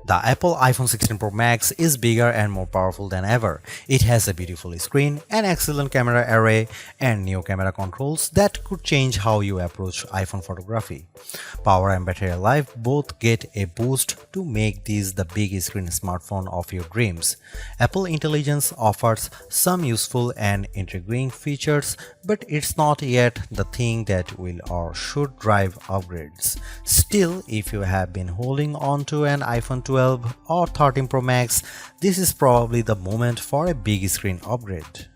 The Apple iPhone 16 Pro Max is bigger and more powerful than ever. It has a beautiful screen, an excellent camera array, and new camera controls that could change how you approach iPhone photography. Power and battery life both get a boost to make this the big screen smartphone of your dreams. Apple Intelligence offers some useful and intriguing features, but it's not yet the thing that will or should drive upgrades. Still, if you have been holding on to an iPhone 12 or 13 Pro Max, this is probably the moment for a big screen upgrade.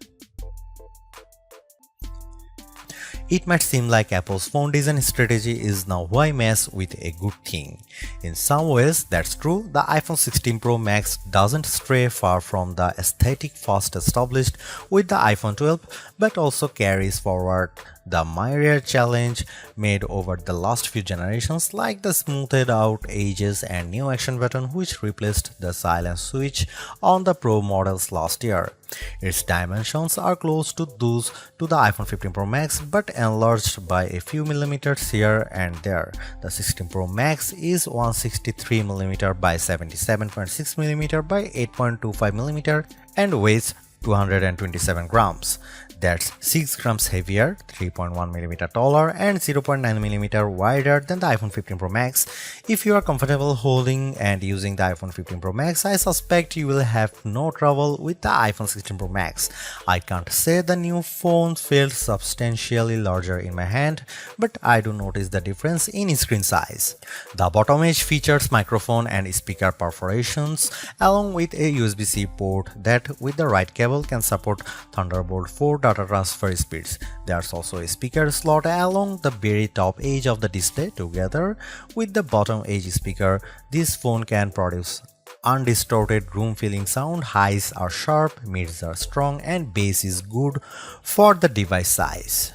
It might seem like Apple's phone design strategy is now why mess with a good thing. In some ways, that's true. The iPhone 16 Pro Max doesn't stray far from the aesthetic first established with the iPhone 12, but also carries forward the myriad challenge made over the last few generations, like the smoothed out edges and new action button which replaced the silent switch on the Pro models last year. Its dimensions are close to those to the iPhone 15 Pro Max but enlarged by a few millimeters here and there. The 16 Pro Max is 163mm by 77.6mm by 8.25mm and weighs 227 grams. That's 6 grams heavier, 3.1mm taller, and 0.9mm wider than the iPhone 15 Pro Max. If you are comfortable holding and using the iPhone 15 Pro Max, I suspect you will have no trouble with the iPhone 16 Pro Max. I can't say the new phone feels substantially larger in my hand, but I do notice the difference in screen size. The bottom edge features microphone and speaker perforations, along with a USB-C port that, with the right cable, can support Thunderbolt 4 data transfer speeds. There's also a speaker slot along the very top edge of the display. Together with the bottom edge speaker, this phone can produce undistorted room-filling sound. Highs are sharp, mids are strong, and bass is good for the device size.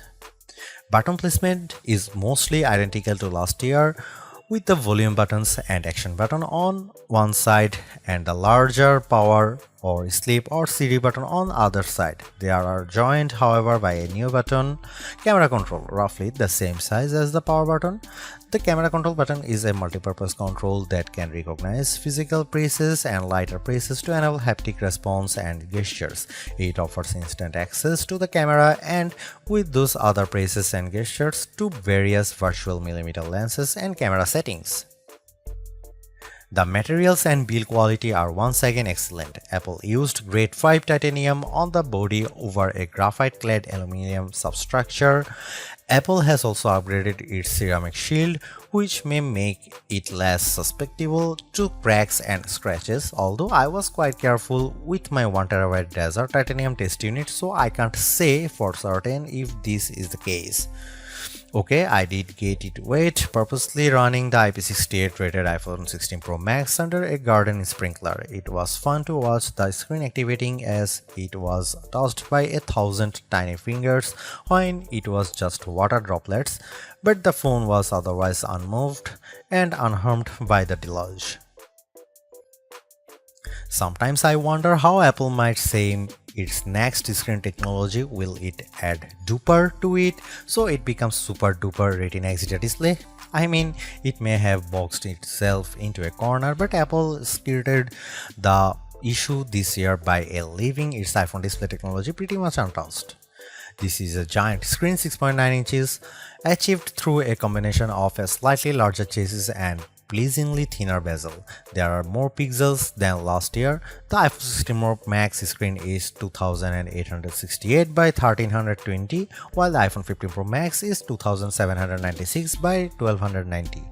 Button placement is mostly identical to last year, with the volume buttons and action button on one side and the larger power or sleep or CD button on the other side. They are joined, however, by a new button, camera control, roughly the same size as the power button. The camera control button is a multi-purpose control that can recognize physical presses and lighter presses to enable haptic response and gestures. It offers instant access to the camera and with those other presses and gestures to various virtual millimeter lenses and camera settings. The materials and build quality are once again excellent. Apple used grade 5 titanium on the body over a graphite-clad aluminum substructure. Apple has also upgraded its ceramic shield, which may make it less susceptible to cracks and scratches, although I was quite careful with my 1TB Desert titanium test unit, so I can't say for certain if this is the case. Okay, I did get it wet, purposely running the IP68 rated iPhone 16 Pro Max under a garden sprinkler. It was fun to watch the screen activating as it was touched by 1,000 tiny fingers when it was just water droplets, but the phone was otherwise unmoved and unharmed by the deluge. Sometimes I wonder how Apple might say its next screen technology. Will it add duper to it so it becomes super duper Retina XDR display? I mean, it may have boxed itself into a corner, but Apple skirted the issue this year by leaving its iPhone display technology pretty much untouched. This is a giant screen, 6.9 inches, achieved through a combination of a slightly larger chassis and pleasingly thinner bezel. There are more pixels than last year. The iPhone 16 Pro Max screen is 2868 by 1320, while the iPhone 15 Pro Max is 2796 by 1290.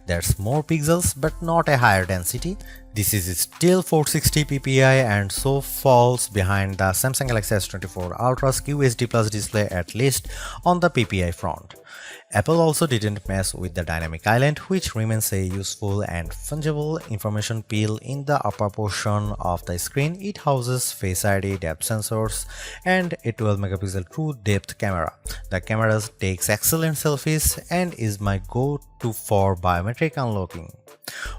There's more pixels but not a higher density. This is still 460 ppi and so falls behind the Samsung Galaxy S24 Ultra's QHD Plus display, at least on the ppi front. Apple also didn't mess with the dynamic island, which remains a useful and fungible information peel in the upper portion of the screen. It houses Face ID, depth sensors, and a 12-megapixel true depth camera. The camera takes excellent selfies and is my go-to for biometric unlocking.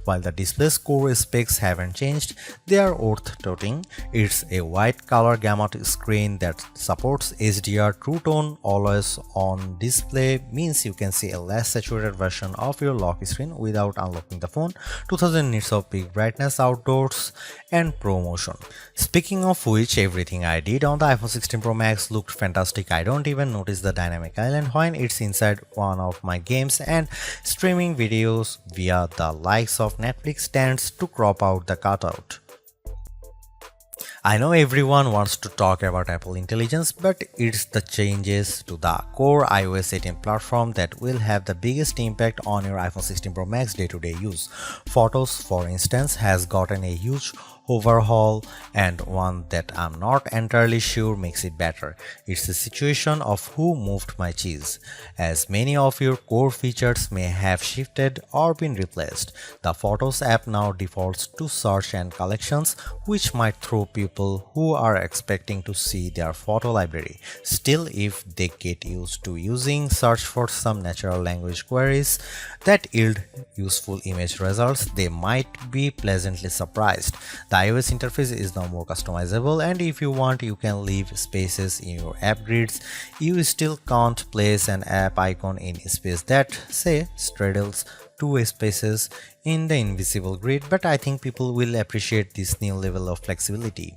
While the display's core specs haven't changed, they are worth noting. It's a wide color gamut screen that supports HDR True Tone always on display, means you can see a less saturated version of your lock screen without unlocking the phone, 2000 nits of peak brightness outdoors, and Pro Motion. Speaking of which, everything I did on the iPhone 16 Pro Max looked fantastic. I don't even notice the dynamic island when it's inside one of my games, and streaming videos via the likes of Netflix tends to crop out the cutout. I know everyone wants to talk about Apple Intelligence, but it's the changes to the core iOS 18 platform that will have the biggest impact on your iPhone 16 Pro Max day-to-day use. Photos, for instance, has gotten a huge overhaul, and one that I'm not entirely sure makes it better. It's a situation of who moved my cheese, as many of your core features may have shifted or been replaced. The Photos app now defaults to search and collections, which might throw people who are expecting to see their photo library. Still, if they get used to using search for some natural language queries that yield useful image results, they might be pleasantly surprised. The iOS interface is now more customizable, and if you want, you can leave spaces in your app grids. You still can't place an app icon in space that, say, straddles two spaces in the invisible grid, but I think people will appreciate this new level of flexibility.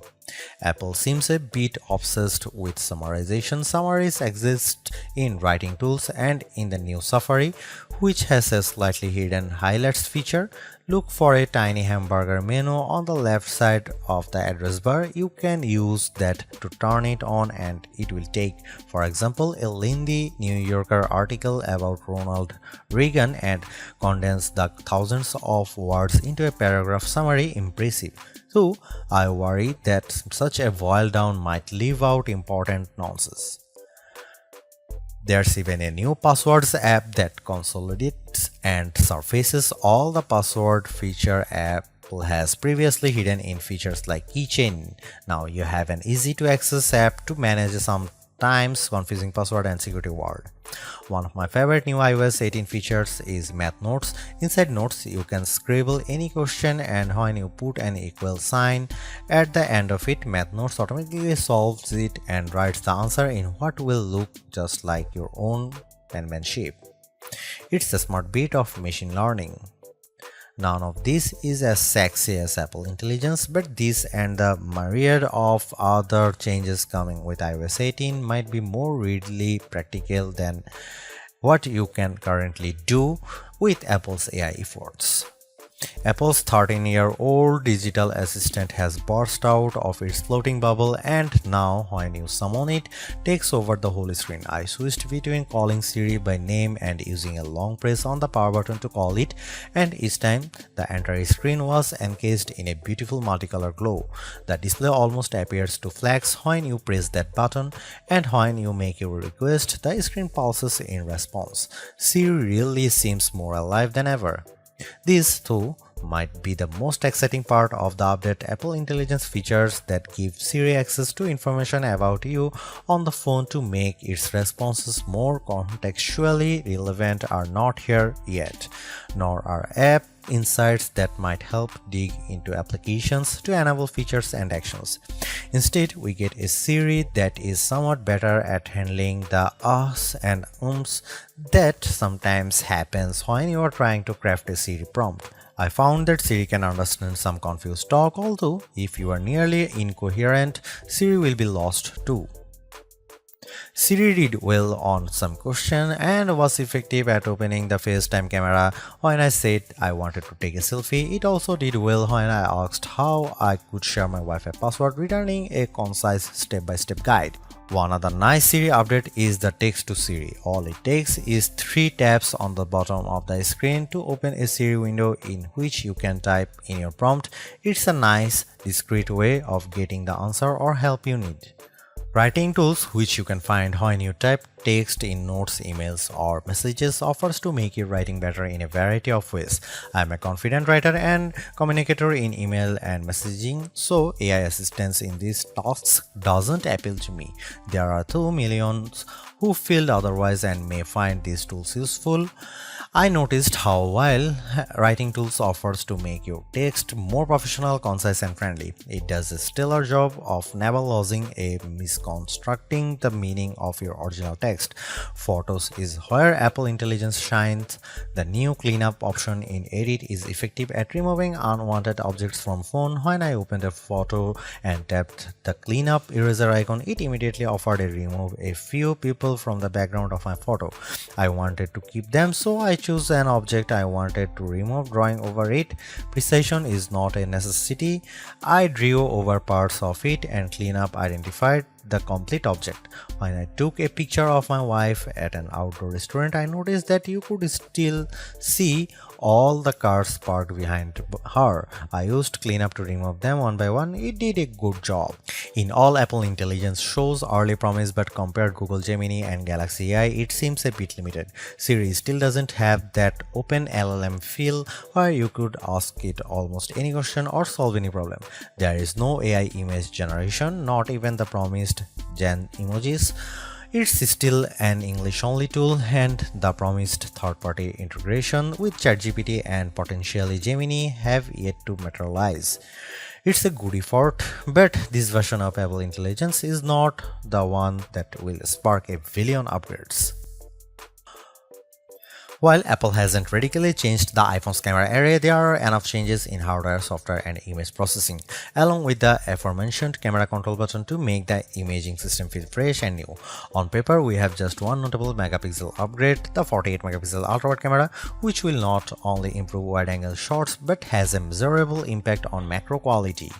Apple seems a bit obsessed with summarization. Summaries exist in writing tools and in the new Safari, which has a slightly hidden highlights feature. Look for a tiny hamburger menu on the left side of the address bar. You can use that to turn it on, and it will take, for example, a lengthy New Yorker article about Ronald Reagan and condense the thousands of words into a paragraph summary. Impressive. So I worry that such a boil down might leave out important nonsense. There's even a new passwords app that consolidates and surfaces all the password feature Apple has previously hidden in features like keychain. Now you have an easy to access app to manage sometimes confusing password and security word. One of my favorite new iOS 18 features is Math Notes. Inside Notes, you can scribble any question, and when you put an equal sign at the end of it, Math Notes automatically solves it and writes the answer in what will look just like your own penmanship. It's a smart bit of machine learning. None of this is as sexy as Apple Intelligence, but this and the myriad of other changes coming with iOS 18 might be more readily practical than what you can currently do with Apple's AI efforts. Apple's 13-year-old digital assistant has burst out of its floating bubble, and now when you summon it, takes over the whole screen. I switched between calling Siri by name and using a long press on the power button to call it, and each time the entire screen was encased in a beautiful multicolor glow. The display almost appears to flash when you press that button, and when you make your request, the screen pulses in response. Siri really seems more alive than ever. This, too, might be the most exciting part of the update. Apple Intelligence features that give Siri access to information about you on the phone to make its responses more contextually relevant are not here yet, nor are app insights that might help dig into applications to enable features and actions. Instead, we get a Siri that is somewhat better at handling the ahs and ums that sometimes happens when you are trying to craft a Siri prompt. I found that Siri can understand some confused talk, although if you are nearly incoherent, Siri will be lost too. Siri did well on some question and was effective at opening the FaceTime camera when I said I wanted to take a selfie. It also did well when I asked how I could share my Wi-Fi password, returning a concise step-by-step guide. One other nice Siri update is the text to Siri. All it takes is 3 taps on the bottom of the screen to open a Siri window in which you can type in your prompt. It's a nice, discreet way of getting the answer or help you need. Writing tools, which you can find when you type text in notes, emails, or messages, offers to make your writing better in a variety of ways. I'm a confident writer and communicator in email and messaging, so AI assistance in these tasks doesn't appeal to me. There are 2 million who feel otherwise and may find these tools useful. I noticed how while writing tools offers to make your text more professional, concise and friendly, it does a stellar job of never losing a misconstructing the meaning of your original text. Photos is where Apple Intelligence shines. The new cleanup option in Edit is effective at removing unwanted objects from phone. When I opened a photo and tapped the cleanup eraser icon, it immediately offered to remove a few people from the background of my photo. I wanted to keep them, so I choose an object I wanted to remove, drawing over it. Precision is not a necessity. I drew over parts of it and cleanup identified the complete object. When I took a picture of my wife at an outdoor restaurant, I noticed that you could still see all the cars parked behind her. I used cleanup to remove them one by one. It did a good job. In all, Apple Intelligence shows early promise, but compared Google Gemini and Galaxy AI, it seems a bit limited. Siri still doesn't have that open LLM feel where you could ask it almost any question or solve any problem. There is no AI image generation, not even the promised Gen emojis. It's still an English-only tool, and the promised third-party integration with ChatGPT and potentially Gemini have yet to materialize. It's a good effort, but this version of Apple Intelligence is not the one that will spark a billion upgrades. While Apple hasn't radically changed the iPhone's camera array, there are enough changes in hardware, software, and image processing, along with the aforementioned camera control button to make the imaging system feel fresh and new. On paper, we have just one notable megapixel upgrade, the 48-megapixel ultra-wide camera, which will not only improve wide-angle shots but has a measurable impact on macro quality.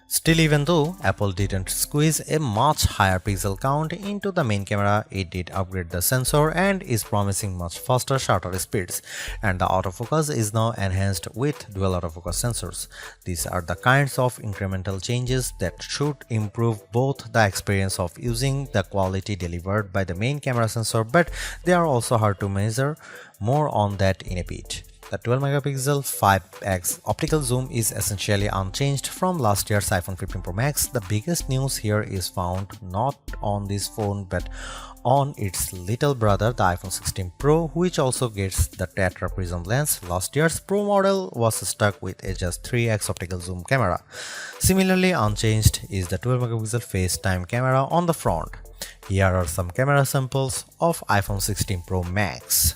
Still, even though Apple didn't squeeze a much higher pixel count into the main camera, it did upgrade the sensor and is promising much faster shutter speeds, and the autofocus is now enhanced with dual autofocus sensors. These are the kinds of incremental changes that should improve both the experience of using the quality delivered by the main camera sensor, but they are also hard to measure. More on that in a bit. The 12-megapixel 5x optical zoom is essentially unchanged from last year's iPhone 15 Pro Max. The biggest news here is found not on this phone but on its little brother, the iPhone 16 Pro, which also gets the Tetra Prism lens. Last year's Pro model was stuck with a just 3x optical zoom camera. Similarly unchanged is the 12-megapixel FaceTime camera on the front. Here are some camera samples of iPhone 16 Pro Max.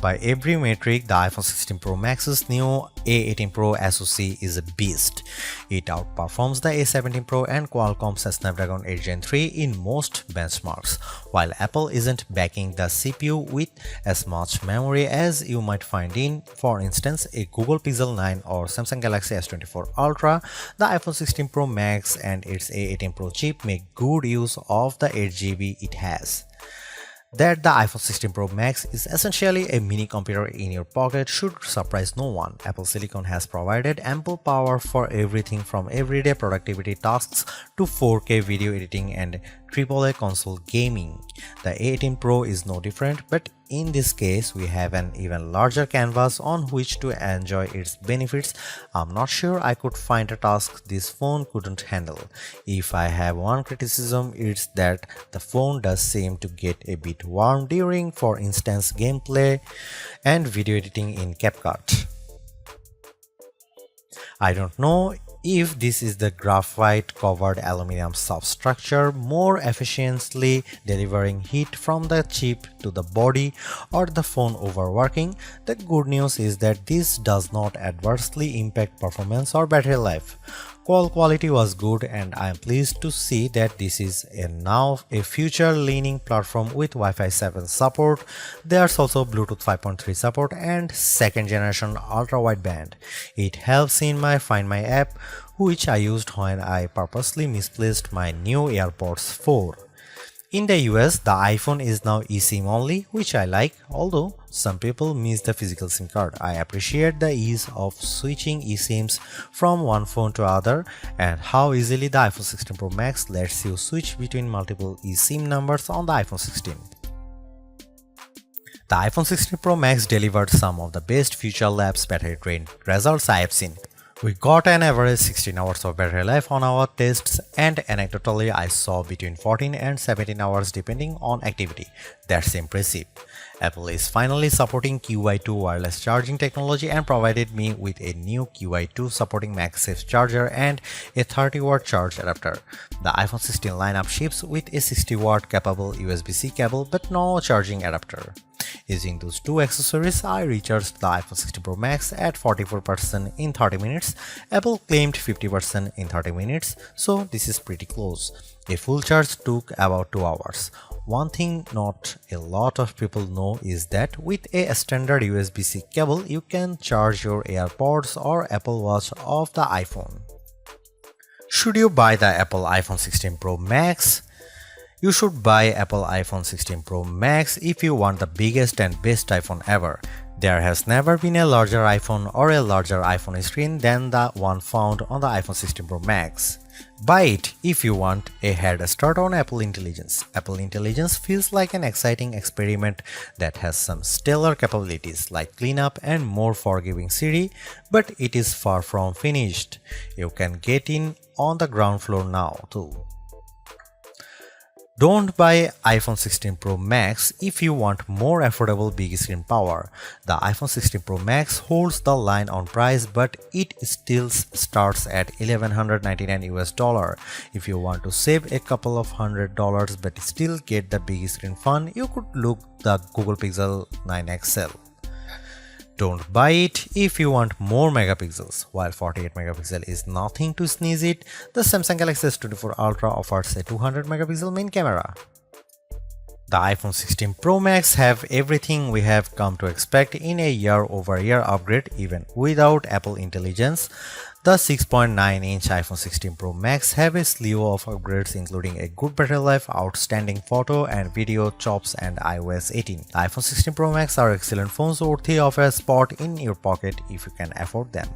By every metric, the iPhone 16 Pro Max's new A18 Pro SoC is a beast. It outperforms the A17 Pro and Qualcomm's Snapdragon 8 Gen 3 in most benchmarks. While Apple isn't backing the CPU with as much memory as you might find in, for instance, a Google Pixel 9 or Samsung Galaxy S24 Ultra, the iPhone 16 Pro Max and its A18 Pro chip make good use of the 8GB it has. That the iPhone 16 Pro Max is essentially a mini computer in your pocket should surprise no one. Apple Silicon has provided ample power for everything from everyday productivity tasks to 4K video editing and AAA console gaming. The A18 Pro is no different, but in this case, we have an even larger canvas on which to enjoy its benefits. I'm not sure I could find a task this phone couldn't handle. If I have one criticism, it's that the phone does seem to get a bit warm during, for instance, gameplay and video editing in CapCut. I don't know if this is the graphite covered aluminum substructure more efficiently delivering heat from the chip to the body or the phone overworking. The good news is that this does not adversely impact performance or battery life. Call quality was good, and I am pleased to see that this is now a future-leaning platform with Wi-Fi 7 support. There's also Bluetooth 5.3 support and second generation ultra-wideband. It helps in my Find My app, which I used when I purposely misplaced my new AirPods 4. In the US, the iPhone is now eSIM only, which I like, although some people miss the physical SIM card. I appreciate the ease of switching eSIMs from one phone to other and how easily the iPhone 16 Pro Max lets you switch between multiple eSIM numbers on the iPhone 16. The iPhone 16 Pro Max delivered some of the best Future Labs battery drain results I have seen. We got an average 16 hours of battery life on our tests, and anecdotally I saw between 14 and 17 hours depending on activity. That's impressive. Apple is finally supporting QI2 wireless charging technology and provided me with a new QI2 supporting MagSafe charger and a 30-watt charge adapter. The iPhone 16 lineup ships with a 60-watt capable USB-C cable but no charging adapter. Using those two accessories, I recharged the iPhone 16 Pro Max at 44% in 30 minutes. Apple claimed 50% in 30 minutes, so this is pretty close. A full charge took about 2 hours. One thing not a lot of people know is that with a standard USB-C cable, you can charge your AirPods or Apple Watch off the iPhone. Should you buy the Apple iPhone 16 Pro Max? You should buy Apple iPhone 16 Pro Max if you want the biggest and best iPhone ever. There has never been a larger iPhone or a larger iPhone screen than the one found on the iPhone 16 Pro Max. Buy it if you want a head start on Apple Intelligence. Apple Intelligence feels like an exciting experiment that has some stellar capabilities like cleanup and more forgiving Siri, but it is far from finished. You can get in on the ground floor now too. Don't buy iPhone 16 Pro Max if you want more affordable big screen power. The iPhone 16 Pro Max holds the line on price, but it still starts at $1,199 US. If you want to save a couple of $100 but still get the big screen fun, you could look the Google Pixel 9 XL. Don't buy it if you want more megapixels. While 48 megapixel is nothing to sneeze at, the Samsung Galaxy S24 Ultra offers a 200 megapixel main camera. The iPhone 16 Pro Max have everything we have come to expect in a year-over-year upgrade even without Apple Intelligence. The 6.9-inch iPhone 16 Pro Max have a slew of upgrades including a good battery life, outstanding photo and video chops and iOS 18. The iPhone 16 Pro Max are excellent phones worthy of a spot in your pocket if you can afford them.